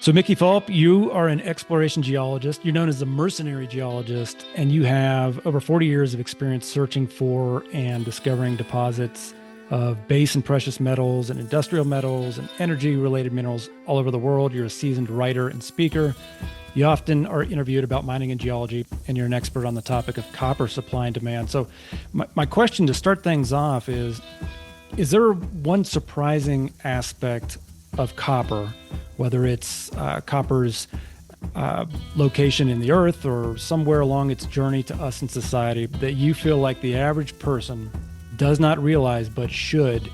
So, Mickey Fulp, you are an exploration geologist. You're known as the Mercenary Geologist, and you have over 40 years of experience searching for and discovering deposits of base and precious metals and industrial metals and energy related minerals all over the world. You're a seasoned writer and speaker. You often are interviewed about mining and geology, and you're an expert on the topic of copper supply and demand. So, my question to start things off is there one surprising aspect of copper, whether it's copper's location in the earth or somewhere along its journey to us in society, that you feel like the average person does not realize but should,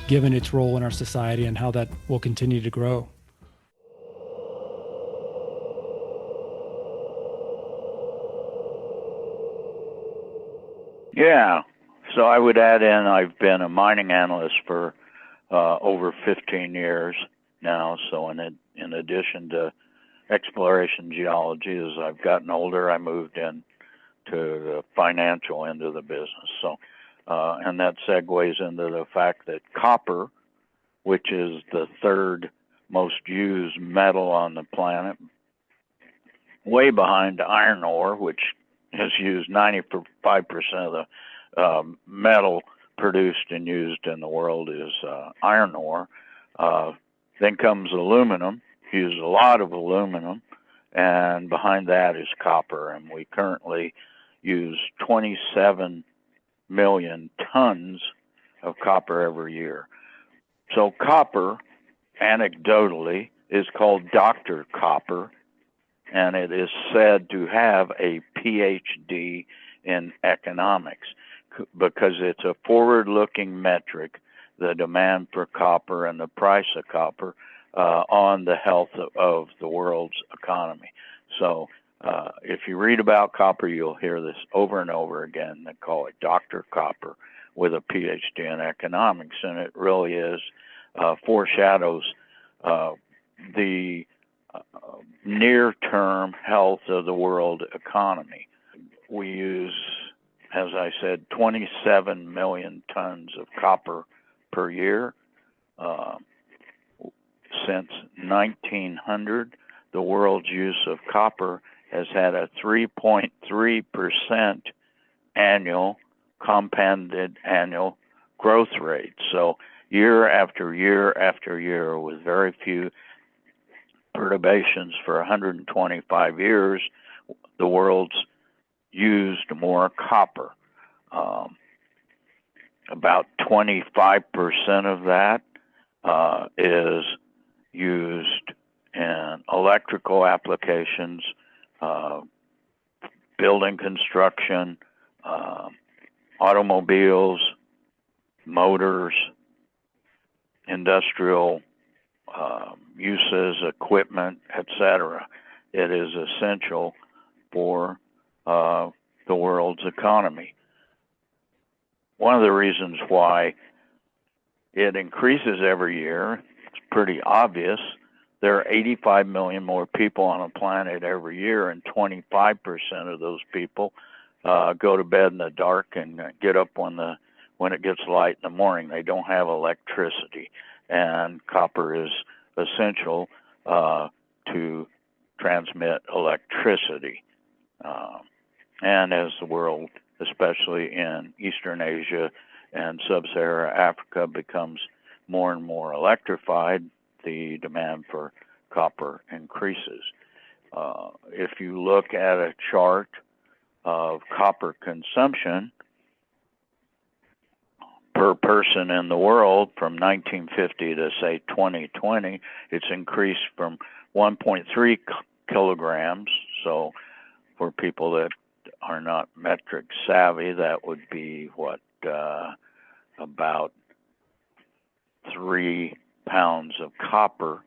given its role in our society and how that will continue to grow? Yeah. So I would add in, I've been a mining analyst for over 15 years now. So in addition to exploration geology, as I've gotten older, I moved in to the financial end of the business. So, and that segues into the fact that copper, which is the third most used metal on the planet, way behind iron ore, which has used 95% of the metal produced and used in the world is iron ore. Then comes aluminum, use a lot of aluminum, and behind that is copper. And we currently use 27 million tons of copper every year. So copper, anecdotally, is called Dr. Copper, and it is said to have a PhD in economics because it's a forward-looking metric, the demand for copper and the price of copper on the health of the world's economy. So if you read about copper, you'll hear this over and over again. They call it Dr. Copper with a PhD in economics, and it really is foreshadows the near-term health of the world economy. We use, as I said, 27 million tons of copper per year. Since 1900, the world's use of copper has had a 3.3% annual compounded annual growth rate. So year after year after year, with very few perturbations for 125 years, the world's used more copper. About 25% of that is used in electrical applications, building construction, automobiles, motors, industrial uses, equipment, etc. It is essential for the world's economy. One of the reasons why it increases every year, it's pretty obvious. There are 85 million more people on the planet every year, and 25% of those people go to bed in the dark and get up when it gets light in the morning. They don't have electricity, and copper is essential to transmit electricity. And as the world, especially in Eastern Asia and Sub-Saharan Africa, becomes more and more electrified, the demand for copper increases. If you look at a chart of copper consumption per person in the world from 1950 to, say, 2020, it's increased from 1.3 kilograms. So for people that are not metric savvy, that would be about 3 pounds of copper,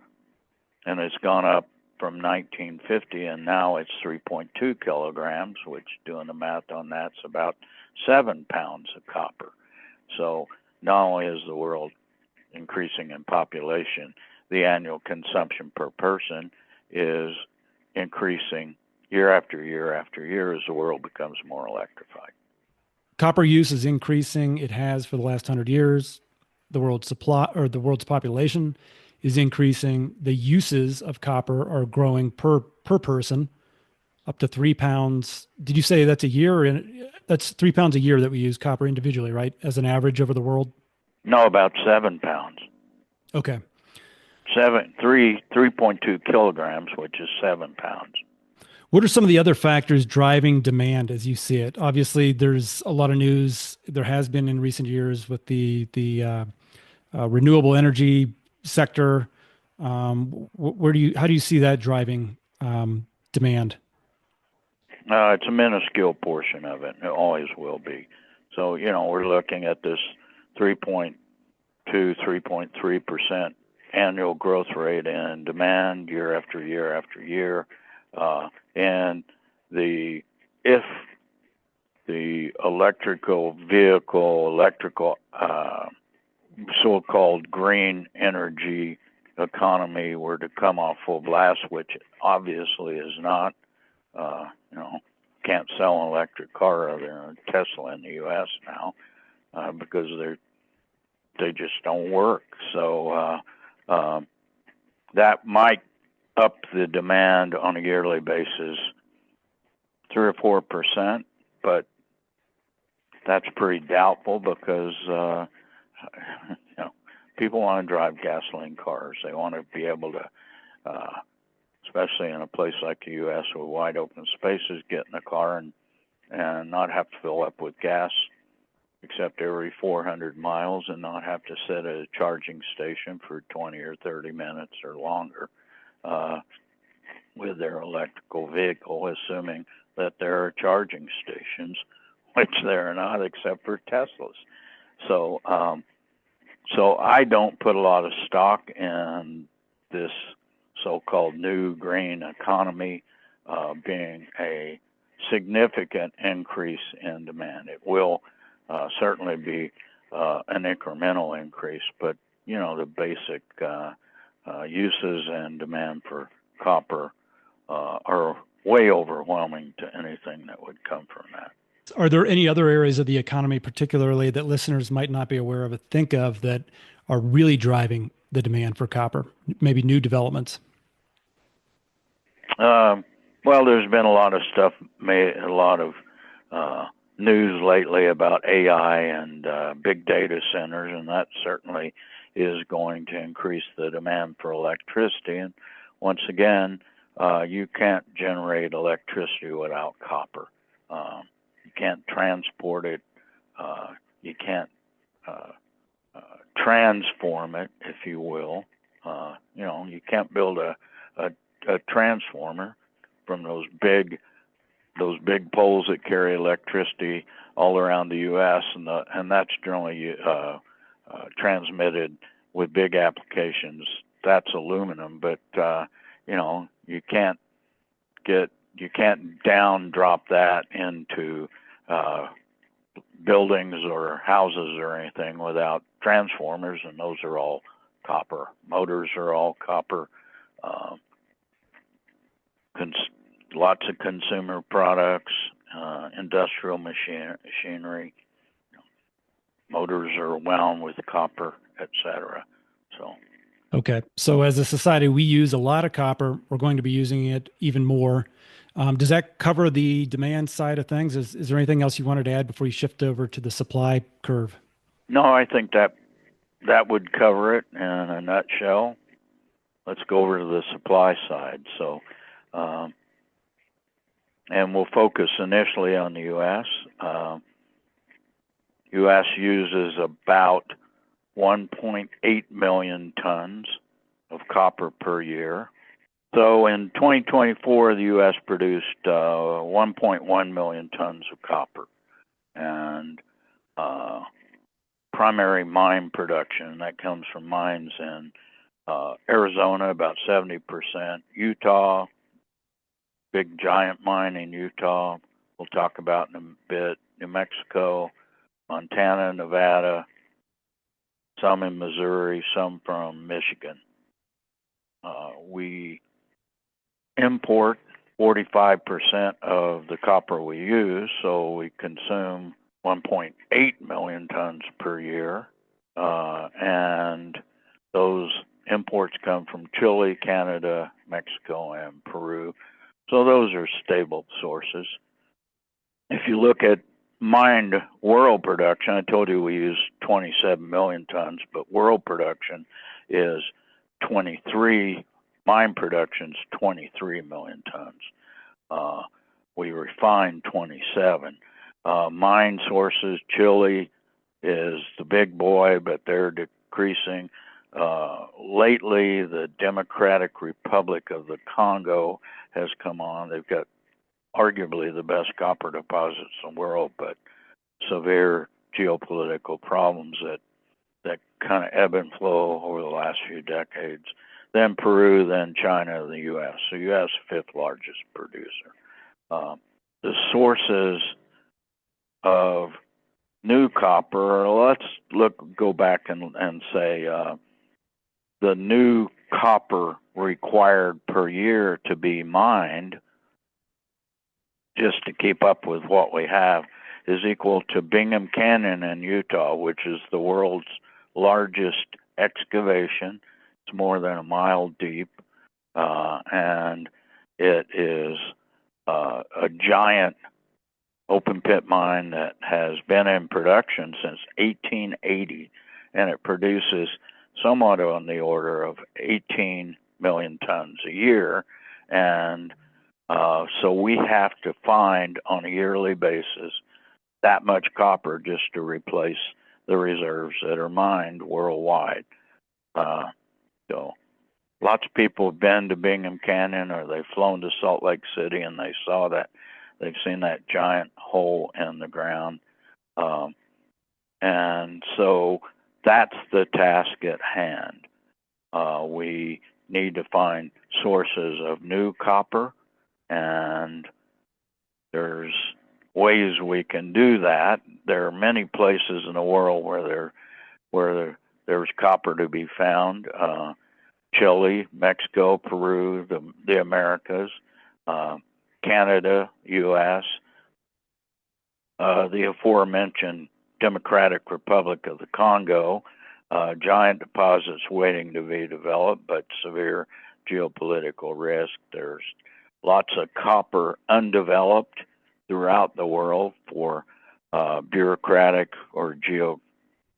and it's gone up from 1950, and now it's 3.2 kilograms, which, doing the math on that's about 7 pounds of copper. So not only is the world increasing in population, the annual consumption per person is increasing year after year after year as the world becomes more electrified. Copper use is increasing. It has for the last 100 years. The world's supply, or the world's population, is increasing. The uses of copper are growing per person, up to 3 pounds. Did you say that's a year? That's 3 pounds a year that we use copper individually, right? As an average over the world? No, about 7 pounds. Okay. 3.2 kilograms, which is 7 pounds. What are some of the other factors driving demand as you see it? Obviously, there's a lot of news. There has been in recent years with the renewable energy sector. How do you see that driving demand? It's a minuscule portion of it. It always will be. So, we're looking at this 3.2, 3.3% annual growth rate in demand year after year after year. And if the electrical so-called green energy economy were to come off full blast, which it obviously is not, can't sell an electric car other than a Tesla in the U.S. now because they just don't work. So that might up the demand on a yearly basis 3 or 4%, but that's pretty doubtful because people want to drive gasoline cars. They want to be able to, especially in a place like the U.S. with wide open spaces, get in a car and not have to fill up with gas except every 400 miles and not have to sit at a charging station for 20 or 30 minutes or longer with their electrical vehicle, assuming that there are charging stations, which there are not except for Teslas. So I don't put a lot of stock in this so-called new green economy being a significant increase in demand. It will certainly be an incremental increase, but the basic uses and demand for copper are way overwhelming to anything that would come from that. Are there any other areas of the economy, particularly that listeners might not be aware of or think of, that are really driving the demand for copper? Maybe new developments? Well, there's been a lot of stuff made, a lot of news lately about AI and big data centers, and that certainly is going to increase the demand for electricity. And once again, you can't generate electricity without copper. You can't transport it. You can't transform it, if you will. You can't build a transformer from those big poles that carry electricity all around the U.S. and that's generally transmitted with big applications. That's aluminum, but you can't down drop that into buildings or houses or anything without transformers, and those are all copper. Motors are all copper. Lots of consumer products, industrial machinery. Motors are wound with copper, etc. Okay. So as a society, we use a lot of copper. We're going to be using it even more. Does that cover the demand side of things? Is there anything else you wanted to add before you shift over to the supply curve? No, I think that would cover it in a nutshell. Let's go over to the supply side. So, and we'll focus initially on the U.S. U.S. uses about 1.8 million tons of copper per year. So in 2024, the U.S. produced 1.1 million tons of copper. And primary mine production, that comes from mines in Arizona, about 70%. Utah, big giant mine in Utah, we'll talk about in a bit. New Mexico, Montana, Nevada, some in Missouri, some from Michigan. We import 45% of the copper we use, so we consume 1.8 million tons per year, and those imports come from Chile, Canada, Mexico, and Peru. So those are stable sources. If you look at mined world production, I told you we use 27 million tons, but world production is 23, mine production is 23 million tons. We refine 27. Mine sources, Chile is the big boy, but they're decreasing. Lately, the Democratic Republic of the Congo has come on. They've got arguably the best copper deposits in the world, but severe geopolitical problems that kind of ebb and flow over the last few decades. Then Peru, then China, the U.S. So U.S. fifth largest producer. The sources of new copper, let's go back and say the new copper required per year to be mined just to keep up with what we have is equal to Bingham Canyon in Utah, which is the world's largest excavation. It's more than a mile deep, and it is a giant open pit mine that has been in production since 1880, and it produces somewhat on the order of 18 million tons a year. And so we have to find on a yearly basis that much copper just to replace the reserves that are mined worldwide. So lots of people have been to Bingham Canyon, or they've flown to Salt Lake City and they saw that. They've seen that giant hole in the ground. And so that's the task at hand. We need to find sources of new copper, and there's ways we can do that. There are many places in the world where there's copper to be found. Chile, Mexico, Peru, the Americas, Canada, U.S., the aforementioned Democratic Republic of the Congo, giant deposits waiting to be developed, but severe geopolitical risk. There's lots of copper undeveloped throughout the world for bureaucratic or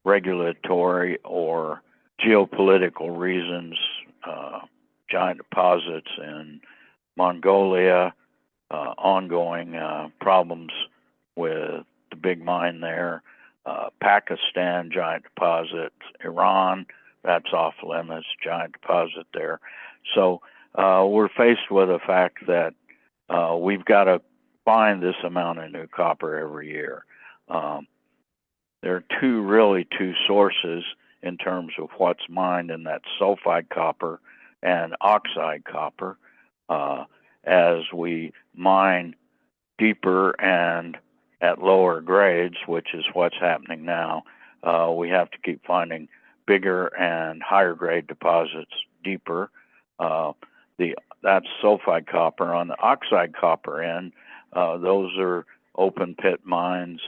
regulatory or geopolitical reasons. Giant deposits in Mongolia, ongoing problems with the big mine there. Pakistan, giant deposits. Iran, that's off limits, giant deposit there. So we're faced with the fact that we've got to find this amount of new copper every year. There are two sources in terms of what's mined, and that's sulfide copper and oxide copper. As we mine deeper and at lower grades, which is what's happening now, we have to keep finding bigger and higher grade deposits deeper. That's sulfide copper. On the oxide copper end, those are open pit mines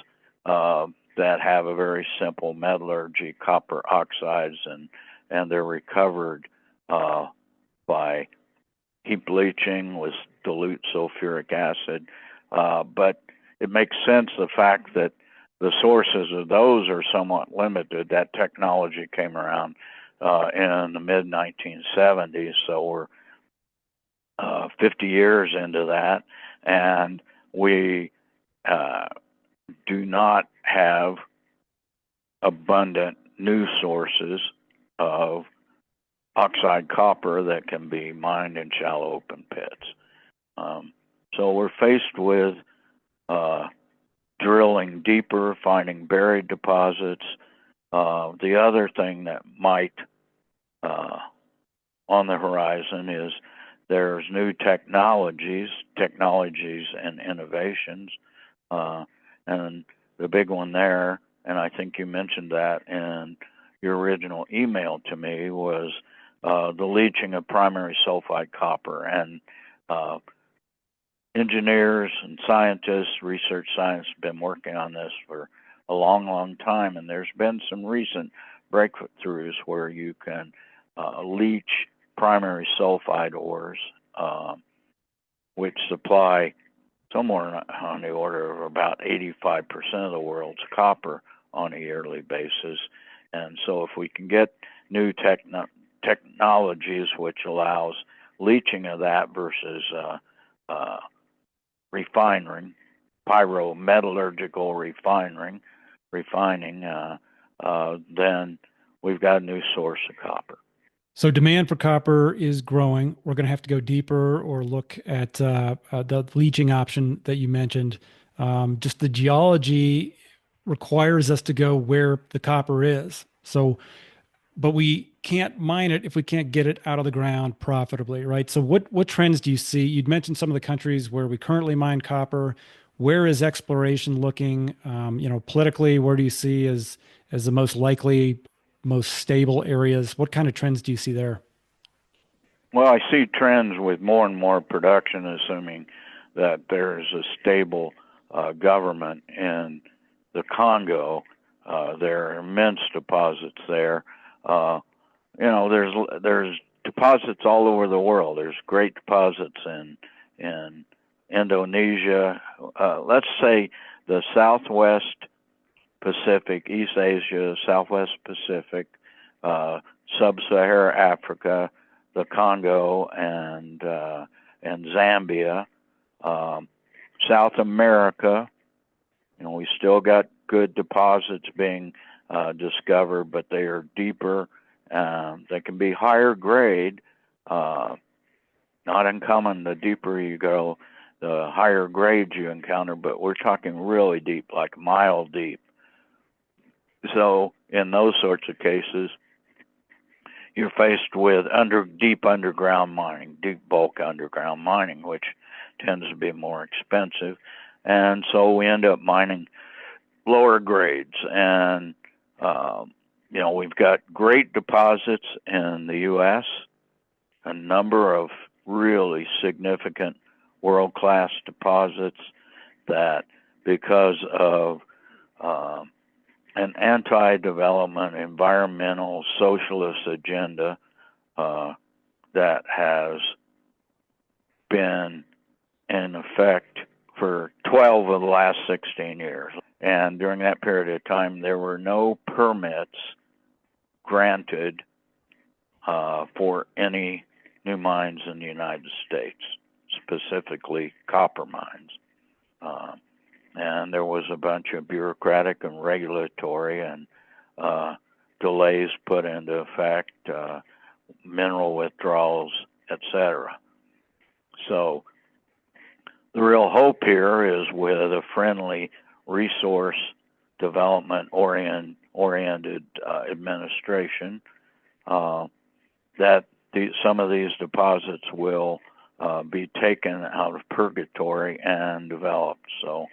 that have a very simple metallurgy, copper oxides, and they're recovered by heap leaching with dilute sulfuric acid. But it makes sense, the fact that the sources of those are somewhat limited. That technology came around in the mid-1970s, so we're 50 years into that, and we do not have abundant new sources of oxide copper that can be mined in shallow open pits. So we're faced with drilling deeper, finding buried deposits. The other thing that might on the horizon is there's new technologies and innovations. And the big one there, and I think you mentioned that in your original email to me, was the leaching of primary sulfide copper. And engineers and scientists, research science, have been working on this for a long, long time, and there's been some recent breakthroughs where you can leach primary sulfide ores, which supply somewhere on the order of about 85% of the world's copper on a yearly basis. And so if we can get new technologies which allows leaching of that versus refining, pyrometallurgical refining, then we've got a new source of copper. So demand for copper is growing. We're going to have to go deeper or look at the leaching option that you mentioned. Just the geology requires us to go where the copper is. So, but we can't mine it if we can't get it out of the ground profitably, right? So what trends do you see? You'd mentioned some of the countries where we currently mine copper. Where is exploration looking? Politically, where do you see as the most likely, most stable areas? What kind of trends do you see there? Well, I see trends with more and more production, assuming that there's a stable government in the Congo. There are immense deposits there. There's deposits all over the world. There's great deposits in Indonesia. Let's say the Southwest Pacific, East Asia, Southwest Pacific, Sub-Saharan Africa, the Congo, and Zambia, South America. We still got good deposits being discovered, but they are deeper. They can be higher grade. Not uncommon. The deeper you go, the higher grades you encounter. But we're talking really deep, like mile deep. So in those sorts of cases, you're faced with deep underground mining, deep bulk underground mining, which tends to be more expensive. And so we end up mining lower grades. And, we've got great deposits in the U.S., a number of really significant world-class deposits that, because of an anti-development, environmental, socialist agenda that has been in effect for 12 of the last 16 years. And during that period of time, there were no permits granted for any new mines in the United States, specifically copper mines. And there was a bunch of bureaucratic and regulatory and delays put into effect, mineral withdrawals, etc. So the real hope here is with a friendly resource development oriented administration that some of these deposits will be taken out of purgatory and developed. So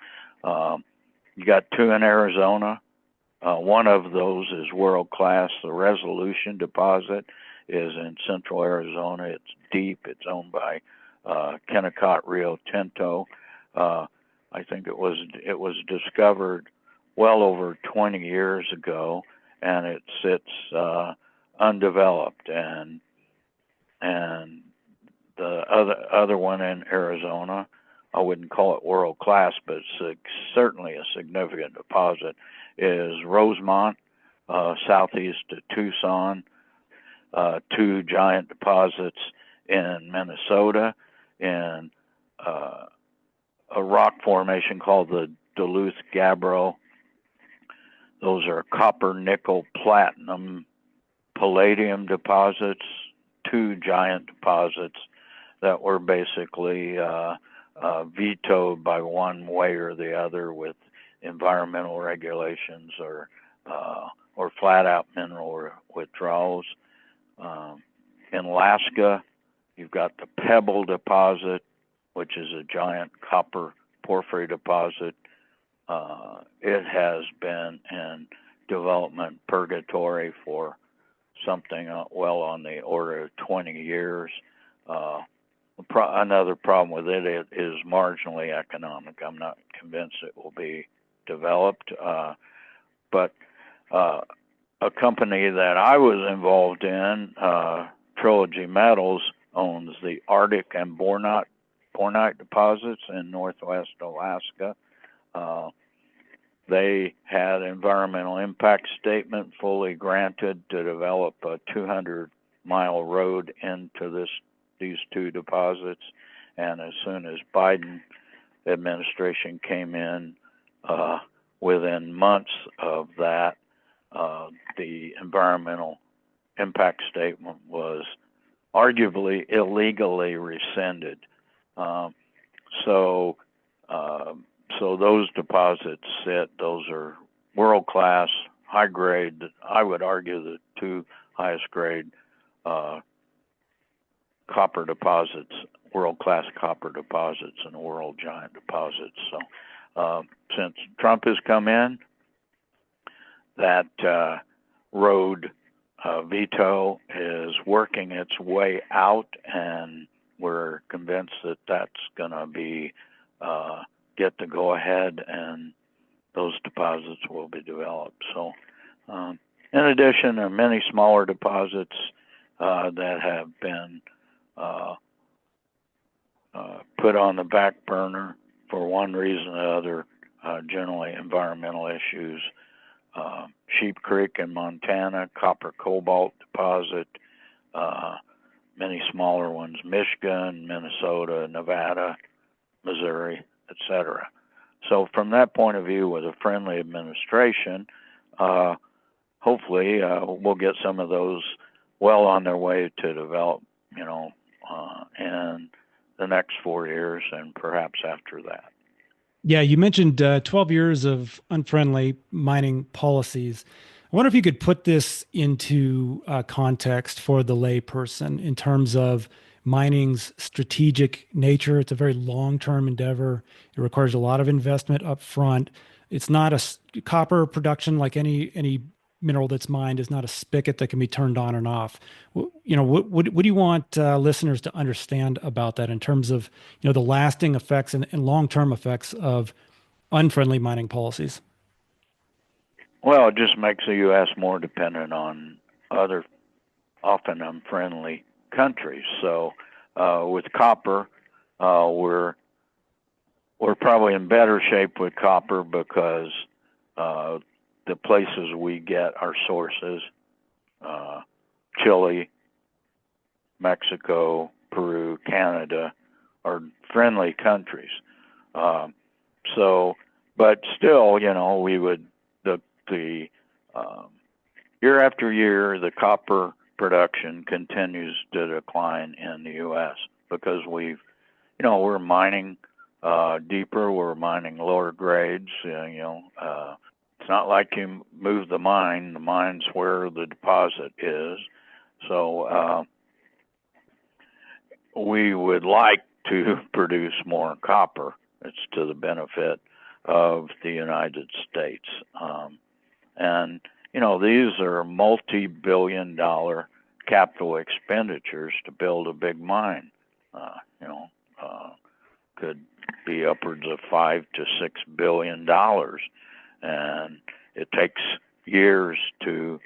you got two in Arizona. One of those is world class. The Resolution deposit is in central Arizona. It's deep. It's owned by Kennecott Rio Tinto. I think it was discovered well over 20 years ago, and it sits undeveloped. And the other one in Arizona, I wouldn't call it world class, but it's certainly a significant deposit, is Rosemont, southeast of Tucson. Two giant deposits in Minnesota, in a rock formation called the Duluth-Gabbro. Those are copper, nickel, platinum, palladium deposits, two giant deposits that were basically vetoed by one way or the other with environmental regulations or flat out mineral withdrawals. In Alaska, you've got the Pebble deposit, which is a giant copper porphyry deposit. It has been in development purgatory for something well on the order of 20 years. Another problem with it is marginally economic. I'm not convinced it will be developed, but a company that I was involved in, Trilogy Metals, owns the Arctic and Bornite deposits in northwest Alaska. They had environmental impact statement fully granted to develop a 200-mile road into these two deposits, and as soon as Biden administration came in, within months of that, the environmental impact statement was arguably illegally rescinded. So those deposits those are world-class, high-grade, I would argue the two highest grade copper deposits, world-class copper deposits in the world, giant deposits. So since Trump has come in, that road veto is working its way out, and we're convinced that that's going to be get the go-ahead, and those deposits will be developed. So, in addition, there are many smaller deposits that have been put on the back burner for one reason or another, generally environmental issues. Sheep Creek in Montana, copper cobalt deposit, many smaller ones, Michigan, Minnesota, Nevada, Missouri, etc. So from that point of view, with a friendly administration, hopefully we'll get some of those well on their way to develop, in the next 4 years and perhaps after that. Yeah, you mentioned 12 years of unfriendly mining policies. I wonder if you could put this into context for the layperson in terms of mining's strategic nature. It's a very long-term endeavor. It requires a lot of investment up front. It's not copper production like any mineral that's mined is not a spigot that can be turned on and off. What do you want listeners to understand about that in terms of the lasting effects and long-term effects of unfriendly mining policies? Well, it just makes the U.S. more dependent on other often unfriendly countries. So with copper, we're probably in better shape with copper because the places we get our sources, Chile, Mexico, Peru, Canada, are friendly countries. But still, we would the year after year, the copper production continues to decline in the U.S. because we're mining deeper, we're mining lower grades. It's not like you move the mine's where the deposit is. So we would like to produce more copper. It's to the benefit of the United States. And these are multi-billion-dollar capital expenditures to build a big mine. Could be upwards of $5 to $6 billion, and it takes years to.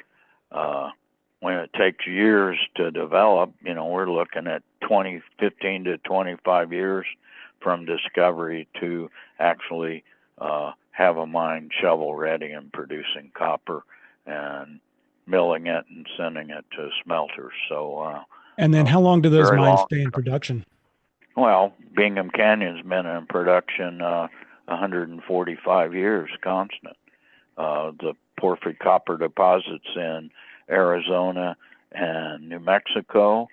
When it takes years to develop, we're looking at 15 to 25 years from discovery to actually have a mine shovel ready and producing copper and milling it and sending it to smelters. So, and then how long do those mines stay in production? Well, Bingham Canyon's been in production 145 years constant. The porphyry copper deposits in Arizona and New Mexico,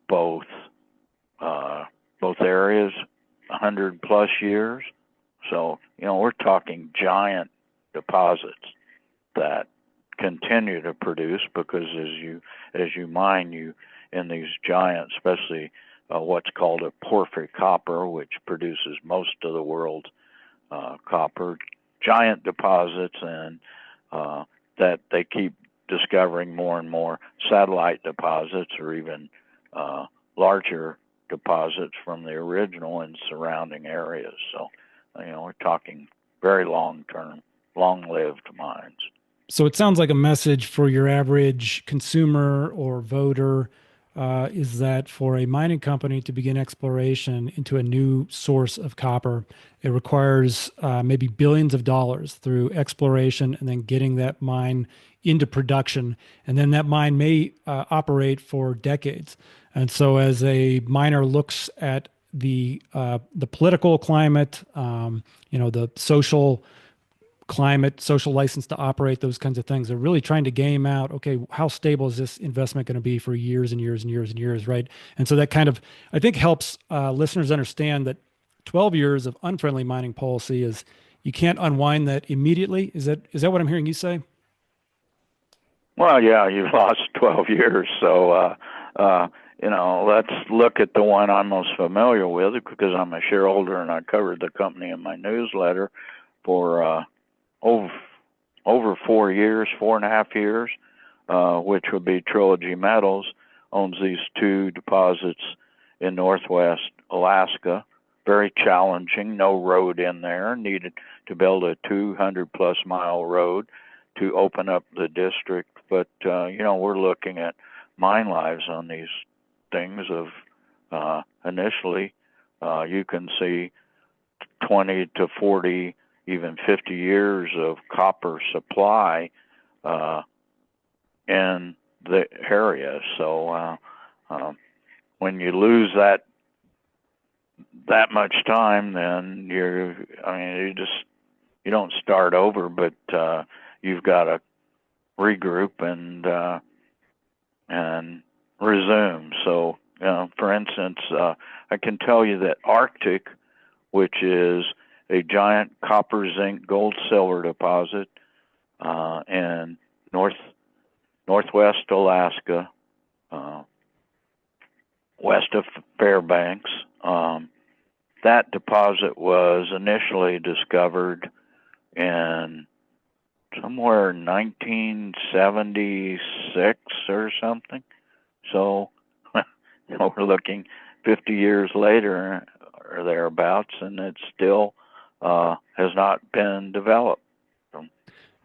both areas, 100 plus years. So, we're talking giant deposits that continue to produce because as you mine, you in these giant, especially what's called a porphyry copper, which produces most of the world's copper, giant deposits, and that they keep discovering more and more satellite deposits or even larger deposits from the original in surrounding areas. So, we're talking very long-term, long-lived mines. So it sounds like a message for your average consumer or voter is that for a mining company to begin exploration into a new source of copper, it requires maybe billions of dollars through exploration and then getting that mine into production. And then that mine may operate for decades. And so as a miner looks at the political climate, the social climate, social license to operate, those kinds of things. They're really trying to game out, okay, how stable is this investment going to be for years and years and years and years, right? And so that kind of, I think, helps listeners understand that 12 years of unfriendly mining policy is you can't unwind that immediately. Is that what I'm hearing you say? Well, yeah, you've lost 12 years, so let's look at the one I'm most familiar with because I'm a shareholder and I covered the company in my newsletter for over 4 years, 4.5 years, which would be Trilogy Metals, owns these two deposits in northwest Alaska. Very challenging, no road in there, needed to build a 200 plus mile road to open up the district. But, we're looking at mine lives on these things of initially, you can see 20 to 40, even 50 years of copper supply in the area. So when you lose that much time, then you don't start over, but you've got to regroup and resume. So, for instance, I can tell you that Arctic, which is a giant copper, zinc, gold, silver deposit in northwest Alaska, west of Fairbanks. That deposit was initially discovered in somewhere in 1976 or something. So we're looking 50 years later or thereabouts, and it still has not been developed.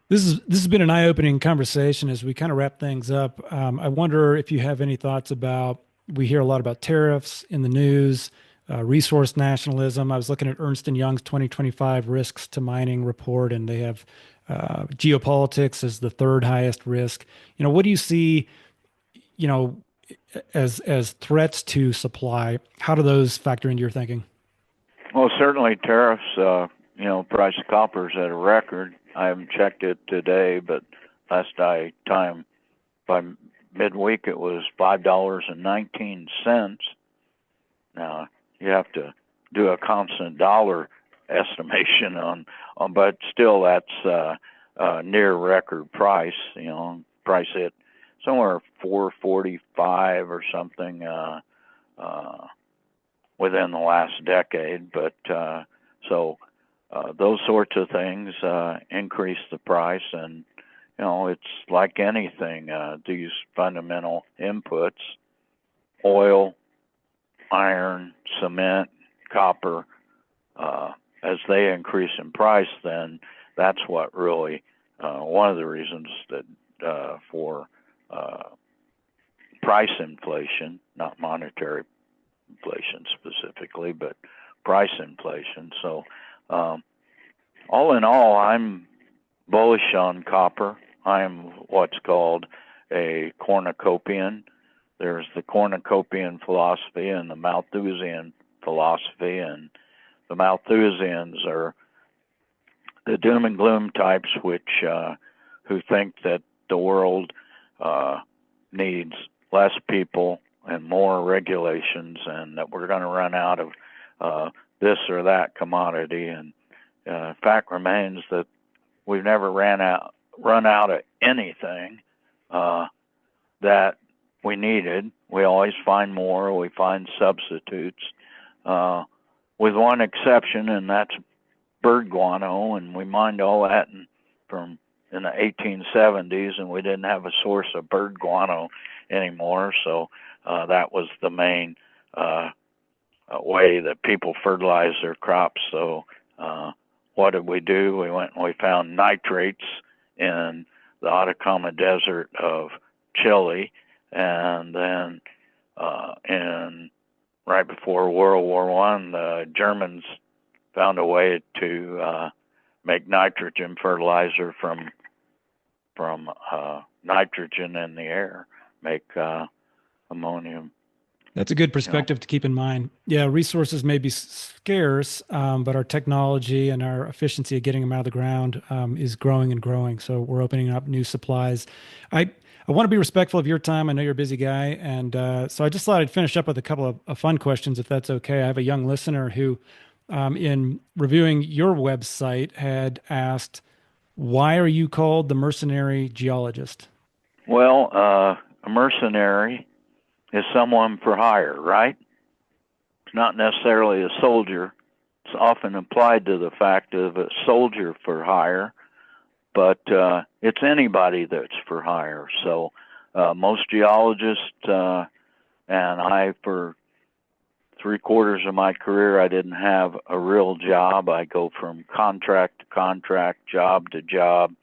This has been an eye-opening conversation as we kind of wrap things up. I wonder if you have any thoughts about, we hear a lot about tariffs in the news, resource nationalism. I was looking at Ernst & Young's 2025 risks to mining report, and they have geopolitics as the third highest risk. What do you see, as threats to supply? How do those factor into your thinking? Well, certainly tariffs, price of copper is at a record. I haven't checked it today, but last time by midweek it was $5.19. Now you have to do a constant dollar estimation on but still that's near record price. Price it somewhere 445 or something within the last decade. But so those sorts of things increase the price, and it's like anything. These fundamental inputs: oil, iron, cement, copper. As they increase in price, then that's what really one of the reasons that for price inflation, not monetary inflation specifically, but price inflation. So all in all, I'm bullish on copper. I am what's called a cornucopian. There's the cornucopian philosophy and the Malthusian philosophy, and the Malthusians are the doom and gloom types, which who think that the world needs less people and more regulations, and that we're going to run out of this or that commodity. And fact remains that we've never run out of anything that we needed. We always find more. We find substitutes, with one exception, and that's bird guano. And we mined all that in the 1870s, and we didn't have a source of bird guano anymore. So that was the main way that people fertilize their crops. So what did we do? We went and we found nitrates in the Atacama Desert of Chile, and then in right before World War One, the Germans found a way to make nitrogen fertilizer from nitrogen in the air, make ammonium. That's a good perspective to keep in mind. Yeah, resources may be scarce, but our technology and our efficiency of getting them out of the ground is growing and growing. So we're opening up new supplies. I want to be respectful of your time. I know you're a busy guy, and so I just thought I'd finish up with a couple of fun questions, if that's okay. I have a young listener who, in reviewing your website, had asked, "Why are you called the Mercenary Geologist?" Well, a mercenary is someone for hire, right? It's not necessarily a soldier. It's often applied to the fact of a soldier for hire, but it's anybody that's for hire. So most geologists, and I, for 3/4 of my career, I didn't have a real job. I go from contract to contract, job to job,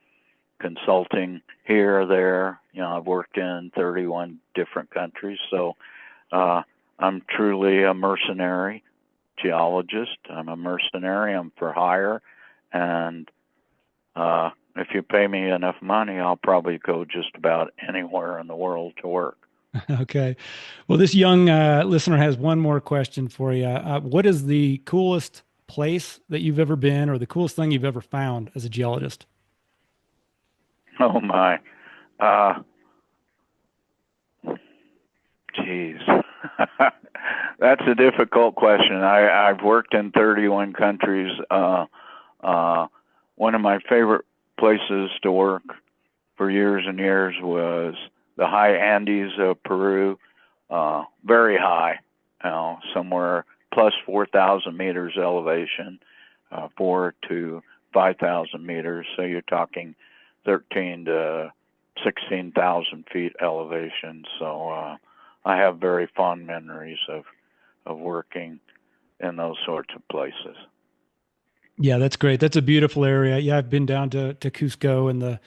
consulting here or there. I've worked in 31 different countries, so I'm truly a mercenary geologist. I'm a mercenary. I'm for hire, and if you pay me enough money, I'll probably go just about anywhere in the world to work. Okay. Well, this young listener has one more question for you. What is the coolest place that you've ever been, or the coolest thing you've ever found as a geologist? Oh my. Geez. That's a difficult question. I've worked in 31 countries. One of my favorite places to work for years and years was the high Andes of Peru, very high, somewhere plus 4,000 meters elevation, 4 to 5,000 meters. So you're talking 13 to 16,000 feet elevation. So I have very fond memories of working in those sorts of places. Yeah, that's great. That's a beautiful area. Yeah, I've been down to Cusco and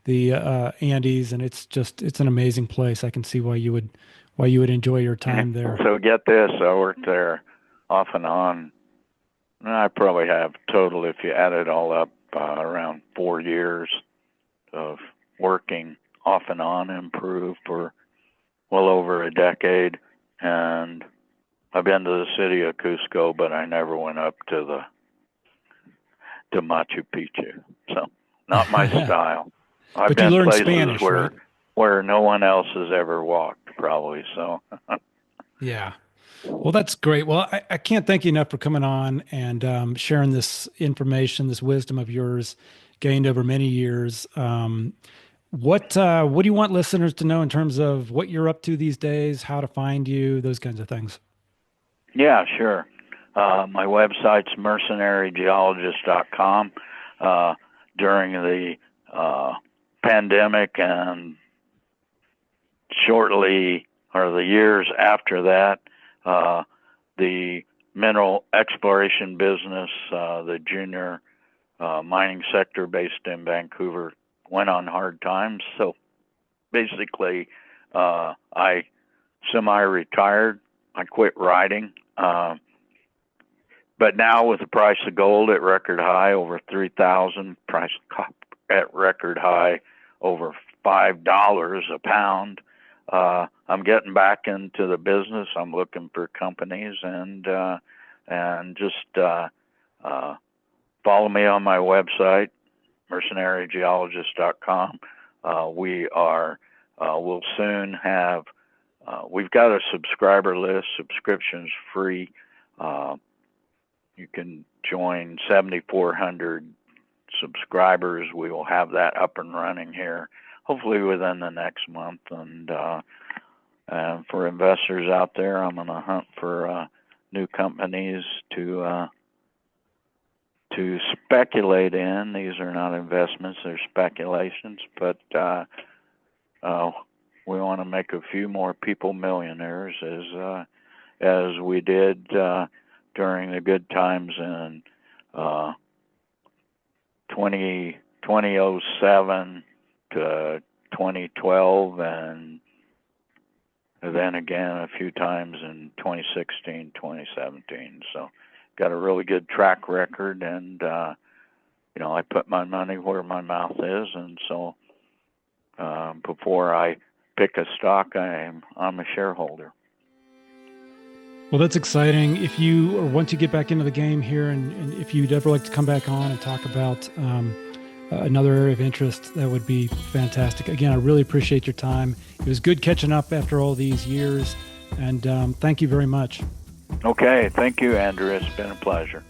the Andes, and it's an amazing place. I can see why you would enjoy your time there. So get this, I worked there off and on. I probably have total, if you add it all up, around 4 years of working off and on in Peru for well over a decade. And I've been to the city of Cusco, but I never went up to Machu Picchu. So not my style. I've But you been learned places Spanish, right? where no one else has ever walked, probably. So Yeah. Well, that's great. Well, I can't thank you enough for coming on and sharing this information, this wisdom of yours gained over many years. What do you want listeners to know in terms of what you're up to these days, how to find you, those kinds of things? yeah, sure. My website's mercenarygeologist.com. During the pandemic and shortly, or the years after that, the mineral exploration business, the junior mining sector based in Vancouver, went on hard times. So basically, I semi-retired. I quit writing. But now with the price of gold at record high, over 3,000, price at record high, over $5 a pound, I'm getting back into the business. I'm looking for companies and just follow me on my website, mercenarygeologist.com. We'll soon have, we've got a subscriber list. Subscriptions free. You can join 7,400 subscribers. We will have that up and running here, hopefully within the next month. And for investors out there, I'm on a hunt for new companies to speculate in. These are not investments; they're speculations. But we want to make a few more people millionaires, as we did during the good times in 2007, 2012, and then again a few times in 2016, 2017. So got a really good track record, and I put my money where my mouth is, and so before I pick a stock, I'm a shareholder. Well, that's exciting. If you or once you get back into the game here, and if you'd ever like to come back on and talk about another area of interest, that would be fantastic. Again, I really appreciate your time. It was good catching up after all these years, and thank you very much. Okay, thank you, Andrew. It's been a pleasure.